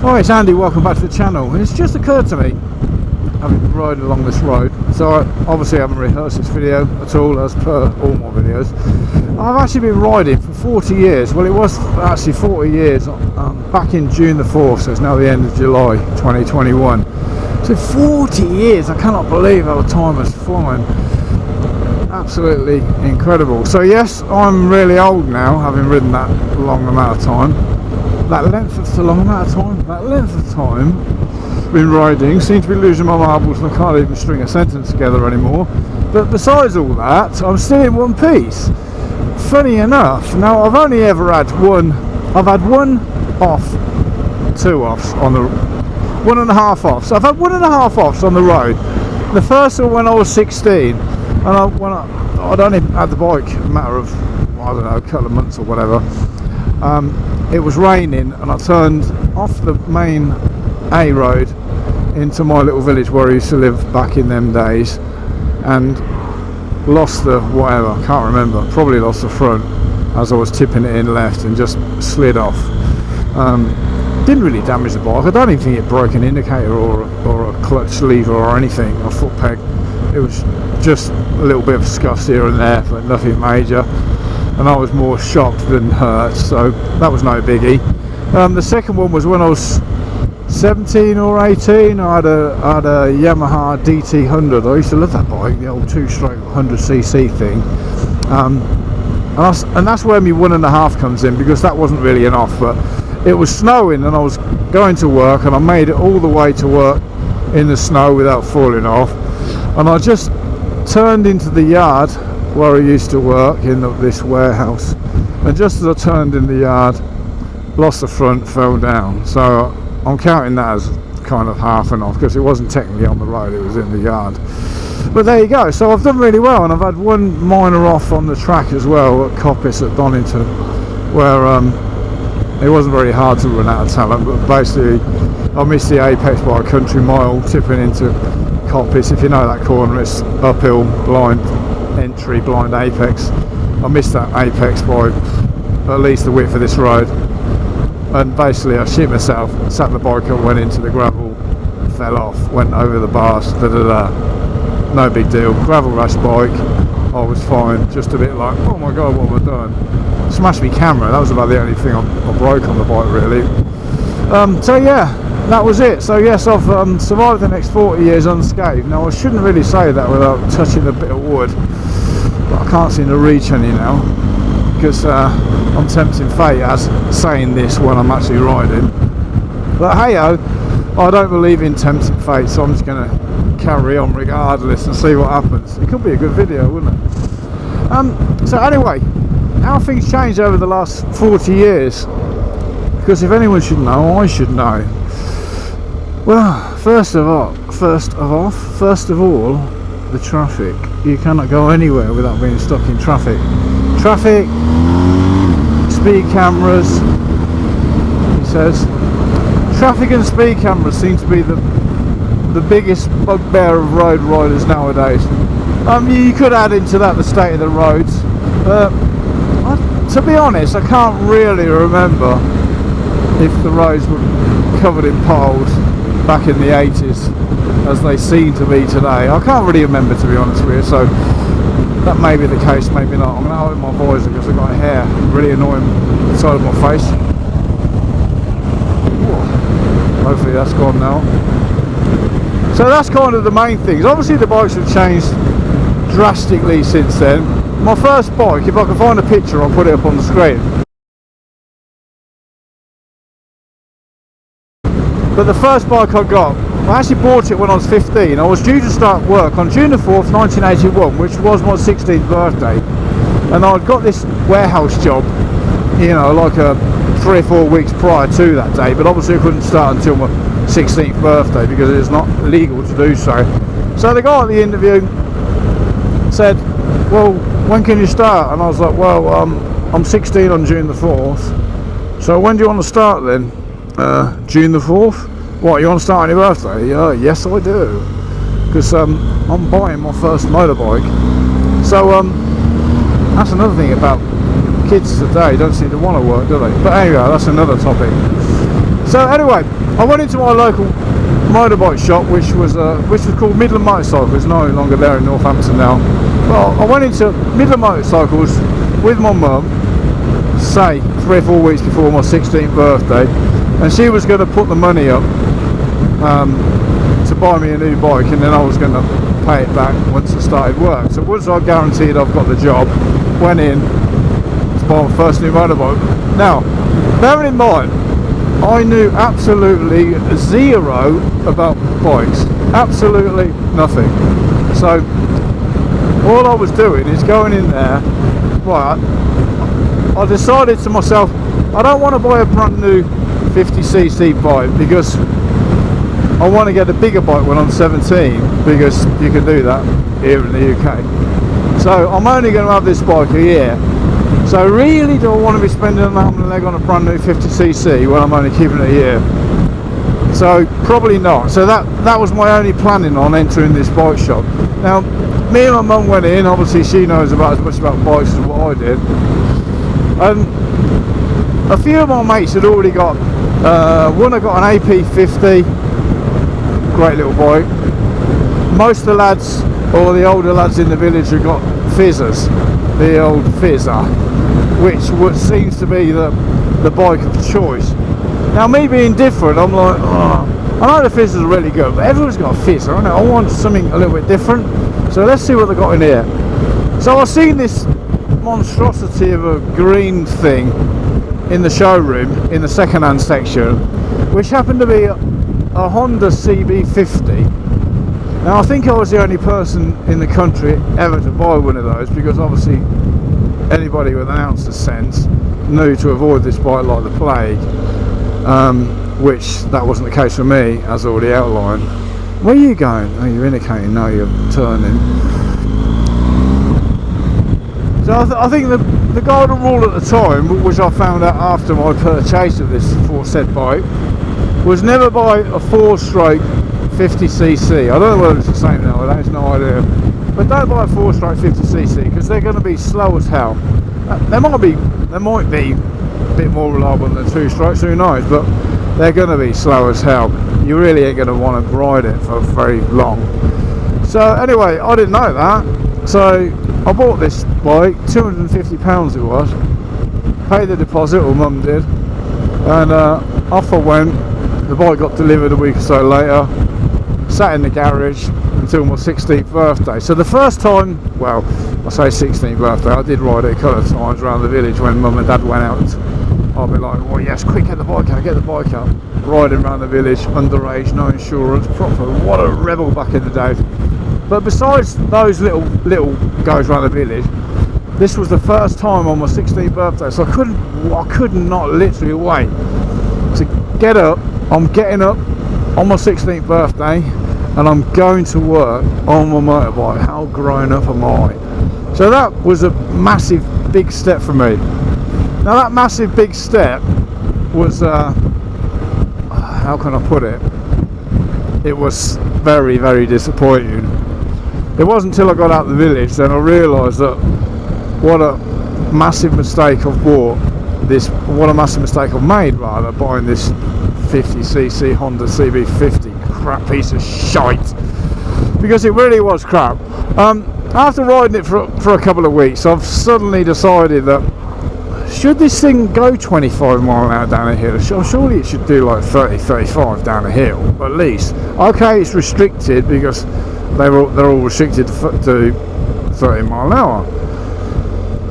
Hi, it's Andy, welcome back to the channel. It's just occurred to me, having been riding along this road, so I obviously haven't rehearsed this video at all as per all my videos. I've actually been riding for 40 years, well it was actually 40 years back in June the 4th, so it's now the end of July 2021. So 40 years, I cannot believe how time has flown. Absolutely incredible. So yes, I'm really old now, having ridden that long amount of time. That length of time been riding, seem to be losing my marbles and I can't even string a sentence together anymore. But besides all that, I'm still in one piece. Funny enough, now I've only ever had I've had one off, two offs on the, 1.5 offs. I've had 1.5 offs on the road. The first one when I was 16, and I'd only had the bike a matter of, I don't know, a couple of months or whatever. It was raining and I turned off the main A road into my little village where I used to live back in them days, and lost the whatever, I can't remember, probably lost the front as I was tipping it in left and just slid off. Didn't really damage the bike. I don't even think it broke an indicator or a clutch lever or anything, or foot peg. It was just a little bit of scuffs here and there, but nothing major. And I was more shocked than hurt, so that was no biggie. The second one was when I was 17 or 18. I had a Yamaha DT100. I used to love that bike, the old 2-stroke 100cc thing. And that's where my 1.5 comes in, because that wasn't really an off, but it was snowing and I was going to work and I made it all the way to work in the snow without falling off. And I just turned into the yard where I used to work in this warehouse, and just as I turned in the yard, lost the front, fell down. So I'm counting that as kind of half and off, because it wasn't technically on the road, it was in the yard. But there you go. So I've done really well, and I've had one minor off on the track as well at Coppice at Donington, where it wasn't very hard to run out of talent, but basically I missed the apex by a country mile tipping into Coppice. If you know that corner, it's uphill, blind entry, blind apex. I missed that apex by at least the width of this road, and basically I shit myself, sat the bike up, went into the gravel, fell off, went over the bars, no big deal. Gravel rash bike, I was fine, just a bit like, oh my god, what have I done? Smashed my camera, that was about the only thing I broke on the bike really. So yeah, that was it. So yes, I've survived the next 40 years unscathed. Now I shouldn't really say that without touching a bit of wood, but I can't seem to reach any now, because I'm tempting fate as saying this when I'm actually riding. But hey ho, I don't believe in tempting fate, so I'm just going to carry on regardless and see what happens. It could be a good video, wouldn't it? So anyway, how things changed over the last 40 years, because if anyone should know, I should know. Well, first of all, the traffic. You cannot go anywhere without being stuck in traffic. Traffic, speed cameras, he says. Traffic and speed cameras seem to be the biggest bugbear of road riders nowadays. You could add into that the state of the roads. To be honest, I can't really remember if the roads were covered in potholes back in the 80s as they seem to be today. I can't really remember, to be honest with you, so that may be the case, maybe not. I'm going to open my visor because I've got hair really annoying the side of my face. Hopefully that's gone now. So that's kind of the main things. Obviously the bikes have changed drastically since then. My first bike, if I can find a picture, I'll put it up on the screen. But the first bike I got, I actually bought it when I was 15. I was due to start work on June the 4th, 1981, which was my 16th birthday. And I'd got this warehouse job, you know, like 3 or 4 weeks prior to that day. But obviously I couldn't start until my 16th birthday because it's not legal to do so. So the guy at the interview said, well, when can you start? And I was like, well, I'm 16 on June the 4th. So when do you want to start then? June the 4th? What, you want to start on your birthday? Yes I do, because I'm buying my first motorbike. So that's another thing about kids today, don't seem to want to work, do they? But anyway, that's another topic. So anyway, I went into my local motorbike shop, which was called Midland Motorcycles. It's no longer there in Northampton now. But I went into Midland Motorcycles with my mum, say 3 or 4 weeks before my 16th birthday, and she was going to put the money up to buy me a new bike, and then I was going to pay it back once I started work. So once I guaranteed I've got the job, went in to buy my first new motorbike. Now, bearing in mind, I knew absolutely zero about bikes, absolutely nothing. So all I was doing is going in there. Right, I decided to myself, I don't want to buy a brand new 50cc bike because I want to get a bigger bike when I'm 17, because you can do that here in the UK. So I'm only going to have this bike a year. So really, do I want to be spending an arm and a leg on a brand new 50cc when I'm only keeping it a year? So probably not. So that was my only planning on entering this bike shop. Now, me and my mum went in. Obviously, she knows about as much about bikes as what I did. A few of my mates had already got. One had got an AP50, great little bike. Most of the lads, or the older lads in the village, had got Fizzers, the old Fizzer, which seems to be the bike of choice. Now, me being different, I'm like, oh, I know the Fizzers are really good, but everyone's got a Fizzer. I want something a little bit different. So let's see what they got in here. So I've seen this monstrosity of a green thing in the showroom in the second-hand section, which happened to be a Honda CB50. Now, I think I was the only person in the country ever to buy one of those, because obviously anybody with an ounce of sense knew to avoid this bike like the plague, which that wasn't the case for me, as already outlined. Where are you going? Oh, you're indicating, no, you're turning. So I think the golden rule at the time, which I found out after my purchase of this aforesaid bike, was never buy a 4-stroke 50cc. I don't know whether it's the same nowadays, no idea. But don't buy a 4-stroke 50cc, because they're going to be slow as hell. They might be a bit more reliable than the 2-strokes, who knows, but they're going to be slow as hell. You really ain't going to want to ride it for very long. So anyway, I didn't know that. So I bought this bike, £250 it was. Paid the deposit, or mum did, and off I went. The bike got delivered a week or so later. Sat in the garage until my 16th birthday. So the first time, well, I say 16th birthday, I did ride it a couple of times around the village when mum and dad went out. I'll be like, well, yes, quick, get the bike out. Riding around the village, underage, no insurance, proper, what a rebel back in the day. But besides those little goes around the village, this was the first time on my 16th birthday, so I could not literally wait to get up. I'm getting up on my 16th birthday, and I'm going to work on my motorbike. How grown up am I? So that was a massive, big step for me. Now that massive, big step was, how can I put it? It was very, very disappointing. It wasn't until I got out of the village then I realised that what a massive mistake I've made rather, buying this 50cc Honda CB50 crap piece of shite, because it really was crap. After riding it for a couple of weeks, I've suddenly decided that should this thing go 25 mile an hour down a hill, surely it should do like 30-35 down a hill at least. Okay, it's restricted because they're all restricted to 30 mile an hour,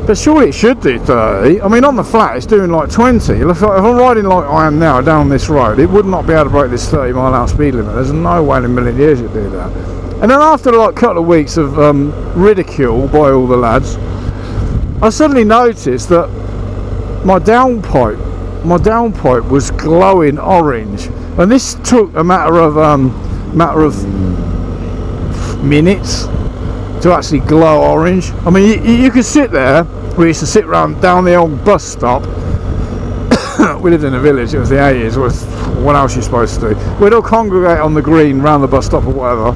but surely it should do 30. I mean, on the flat it's doing like 20. It looks like if I'm riding like I am now down this road, it would not be able to break this 30 mile an hour speed limit. There's no way in a million years you'd do that. And then after like a couple of weeks of ridicule by all the lads, I suddenly noticed that my downpipe was glowing orange, and this took a matter of minutes to actually glow orange. I mean, you could sit there. We used to sit down the old bus stop. We lived in a village. It was the 80s. What else are you supposed to do? We'd all congregate on the green round the bus stop or whatever,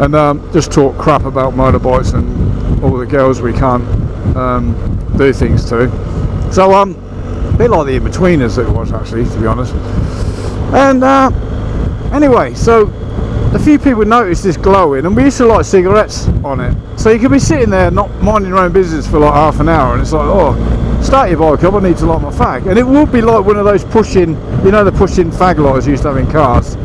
and just talk crap about motorbikes and all the girls we can't do things to. So a bit like the in-betweeners it was, actually, to be honest. And anyway, so a few people noticed this glowing, and we used to light cigarettes on it. So you could be sitting there not minding your own business for like half an hour, and it's like, oh, start your bike up, I need to light my fag. And it would be like one of those pushing, you know, the pushing fag lighters you used to have in cars.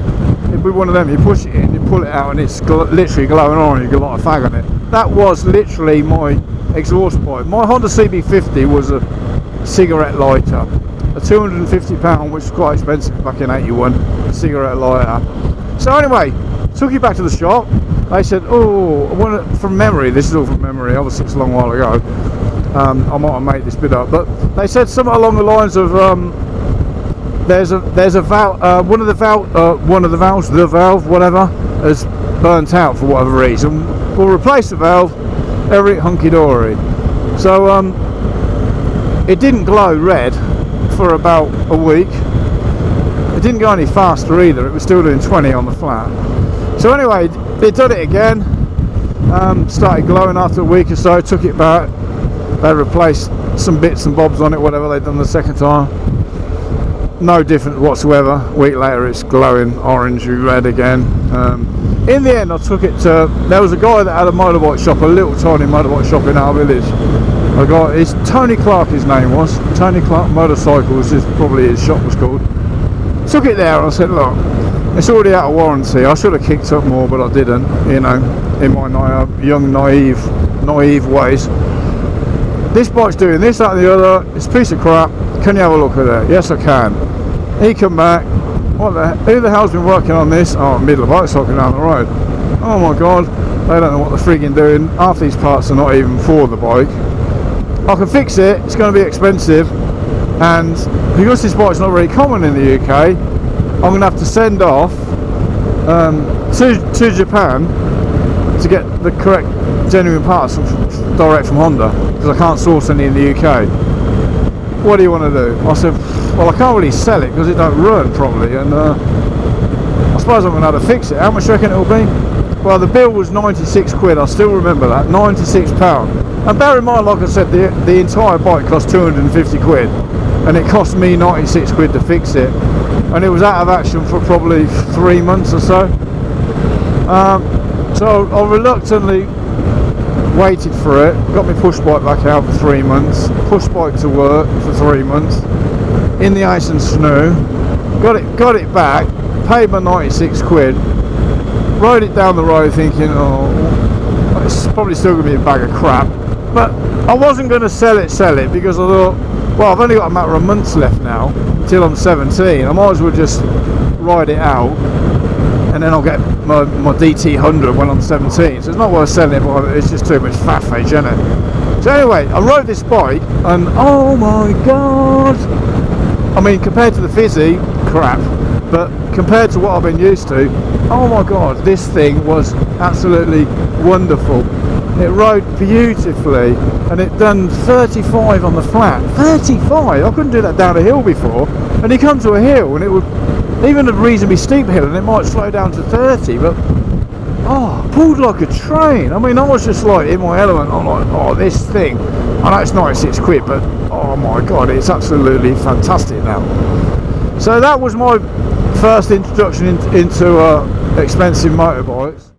It'd be one of them, you push it in, you pull it out, and it's literally glowing on, and you can light a fag on it. That was literally my exhaust pipe. My Honda CB50 was a cigarette lighter, a £250, which was quite expensive back in '81, cigarette lighter. So anyway, took it back to the shop. They said, oh, I want it from memory. This is all from memory. Obviously, it's a long while ago. I might have made this bit up, but they said something along the lines of there's a valve, one of the valves, the valve, whatever, has burnt out for whatever reason. We'll replace the valve. Everything hunky dory. So it didn't glow red for about a week. It didn't go any faster either. It was still doing 20 on the flat. So anyway, they did it again. Started glowing after a week or so. Took it back. They replaced some bits and bobs on it, whatever they'd done the second time. No difference whatsoever. A week later, it's glowing orangey red again. In the end, I took it to. There was a guy that had a motorbike shop, a little tiny motorbike shop in our village. A guy, it's Tony Clark. His name was Tony Clark Motorcycles. Is probably his shop was called. Took it there and I said, look, it's already out of warranty. I should have kicked up more, but I didn't, you know, in my young naive ways. This bike's doing this, that and the other. It's a piece of crap. Can you have a look at it? Yes, I can. He come back. Who the hell's been working on this? Oh, middle of motorcycling down the road. Oh my god, they don't know what they're frigging doing. Half these parts are not even for the bike. I can fix it. It's going to be expensive. And because this bike's not very common in the UK, I'm going to have to send off to Japan to get the correct genuine parts direct from Honda, because I can't source any in the UK. What do you want to do? I said, well, I can't really sell it because it don't run properly, and I suppose I'm going to have to fix it. How much do you reckon it'll be? Well, the bill was 96 quid. I still remember that, £96. And bear in mind, like I said, the entire bike cost 250 quid. And it cost me 96 quid to fix it, and it was out of action for probably 3 months or so. So I reluctantly waited for it, got my push bike back out for 3 months, push bike to work for 3 months, in the ice and snow, got it back, paid my 96 quid, rode it down the road thinking, oh, it's probably still going to be a bag of crap, but I wasn't going to sell it because I thought, well, I've only got a matter of months left now till I'm 17. I might as well just ride it out, and then I'll get my DT 100 when I'm 17. So it's not worth selling it, but it's just too much faffage, isn't it? So anyway, I rode this bike, and oh my god! I mean, compared to the Fizzy, crap. But compared to what I've been used to, oh my god, this thing was absolutely wonderful. It rode beautifully, and it done 35 on the flat. 35! I couldn't do that down a hill before. And you come to a hill, and it would, even a reasonably steep hill, and it might slow down to 30, but oh, pulled like a train. I mean, I was just like in my element. I'm like, oh, this thing. I know it's 96 quid, but oh my god, it's absolutely fantastic now. So that was my first introduction into expensive motorbikes.